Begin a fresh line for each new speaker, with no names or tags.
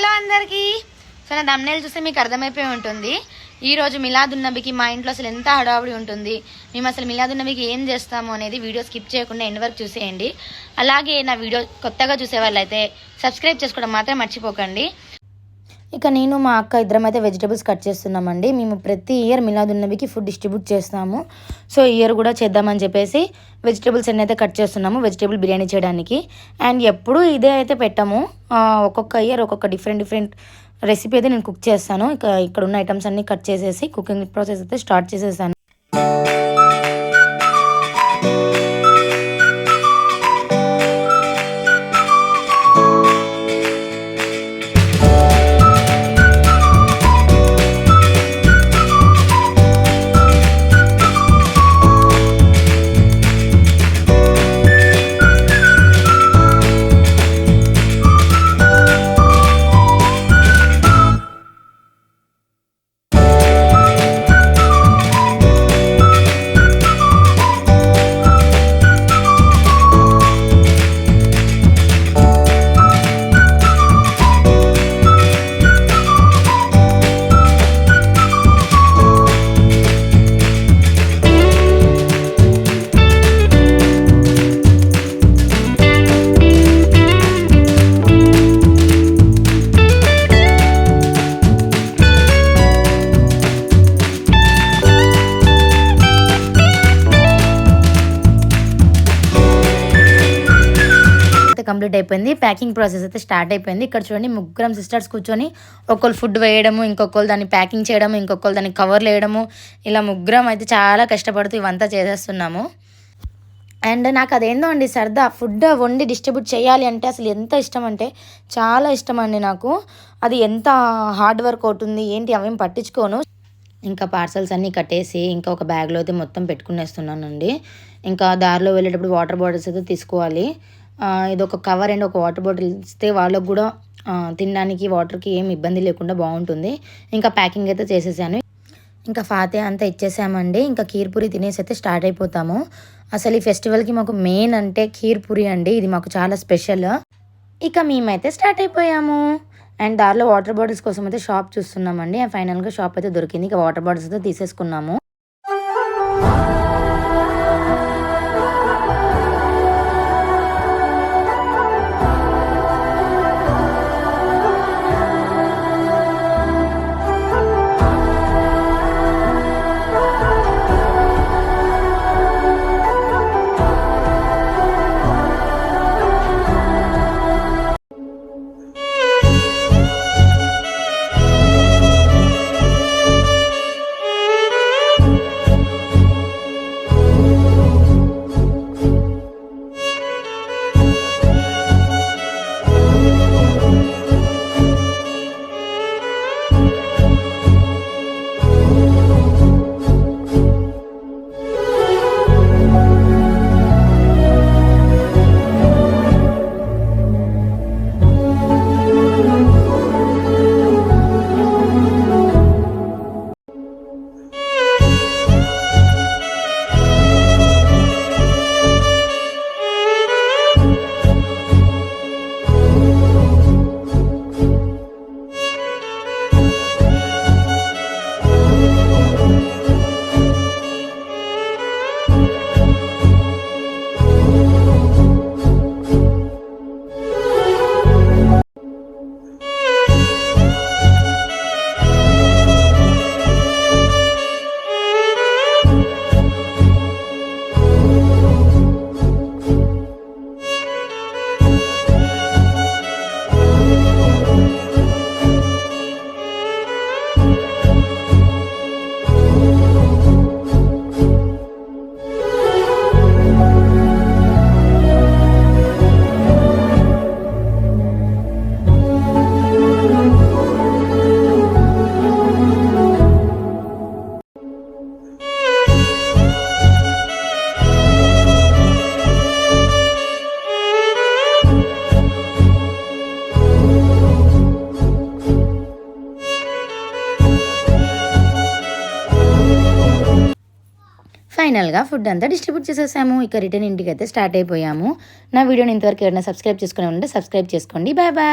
Hello అందరికీ. So నా thumbnail చూస్తే మీకు అర్థమైపోయి ఉంటుంది. ఈరోజు మిలాదున్నబికి మా ఇంట్లో అసలు ఎంత హడావుడి ఉంటుంది, మేము అసలు మిలాదున్నబికి ఏం చేస్తాము అనేది వీడియో స్కిప్ చేయకుండా ఎండ్ వరకు చూసేయండి. అలాగే నా వీడియో కొత్తగా చూసే వాళ్ళైతే సబ్స్క్రైబ్ చేసుకోవడం మాత్రం మర్చిపోకండి. ఇక నేను మా అక్క ఇద్దరం అయితే వెజిటేబుల్స్ కట్ చేస్తున్నామండి. మేము ప్రతి ఇయర్ మిలాదున్నబికి ఫుడ్ డిస్ట్రిబ్యూట్ చేస్తాము. సో ఈ ఇయర్ కూడా చేద్దామని చెప్పేసి వెజిటేబుల్స్ అన్నీ అయితే కట్ చేస్తున్నాము వెజిటేబుల్ బిర్యానీ చేయడానికి. అండ్ ఎప్పుడు ఇదే అయితే పెట్టాము, ఒక్కొక్క ఇయర్ ఒక్కొక్క డిఫరెంట్ రెసిపీ అయితే నేను కుక్ చేస్తాను. ఇక్కడ ఉన్న ఐటమ్స్ అన్నీ కట్ చేసేసి కుకింగ్ ప్రాసెస్ అయితే స్టార్ట్ చేసేసాను. కంప్లీట్ అయిపోయింది. ప్యాకింగ్ ప్రాసెస్ అయితే స్టార్ట్ అయిపోయింది. ఇక్కడ చూడండి, ముగ్గురం సిస్టర్స్ కూర్చొని ఒకళ్ళు ఫుడ్ వేయడము, ఇంకొకళ్ళు దాన్ని ప్యాకింగ్ చేయడము, ఇంకొకళ్ళు దాన్ని కవర్లు వేయడము, ఇలా ముగ్గురం అయితే చాలా కష్టపడుతూ ఇవంతా చేసేస్తున్నాము. అండ్ నాకు అదేందో అండి సరదా, ఫుడ్ వండి డిస్ట్రిబ్యూట్ చేయాలి అంటే అసలు ఎంత ఇష్టం అంటే చాలా ఇష్టం అండి నాకు. అది ఎంత హార్డ్ వర్క్ అవుతుంది ఏంటి అవేం పట్టించుకోను. ఇంకా పార్సల్స్ అన్నీ కట్టేసి ఇంకా ఒక బ్యాగ్లో అయితే మొత్తం పెట్టుకునేస్తున్నానండి. ఇంకా దారిలో వెళ్ళేటప్పుడు వాటర్ బాటిల్స్ అయితే తీసుకోవాలి. ఇది ఒక కవర్ అండ్ ఒక వాటర్ బాటిల్ ఇస్తే వాళ్ళకు కూడా తినడానికి వాటర్కి ఏం ఇబ్బంది లేకుండా బాగుంటుంది. ఇంకా ప్యాకింగ్ అయితే చేసేసాను. ఇంకా ఫాతిహా అంతా ఇచ్చేసామండి. ఇంకా ఖీర్పూరి తినేసి అయితే స్టార్ట్ అయిపోతాము. అసలు ఈ ఫెస్టివల్కి మాకు మెయిన్ అంటే ఖీర్పూరి అండి, ఇది మాకు చాలా స్పెషల్. ఇక మేమైతే స్టార్ట్ అయిపోయాము. అండ్ దారిలో వాటర్ బాటిల్స్ కోసం అయితే షాప్ చూస్తున్నామండి. ఫైనల్గా షాప్ అయితే దొరికింది. ఇక వాటర్ బాటిల్స్ అయితే తీసేసుకున్నాము. ఫైనల్గా ఫుడ్ అంతా డిస్ట్రిబ్యూట్ చేసేసాము. ఇక రిటర్న్ ఇంటికి అయితే స్టార్ట్ అయిపోయాము. నా వీడియోని ఇంతవరకు ఎవరైనా సబ్స్క్రైబ్ చేసుకుని ఉంటే సబ్స్క్రైబ్ చేసుకోండి. Bye bye.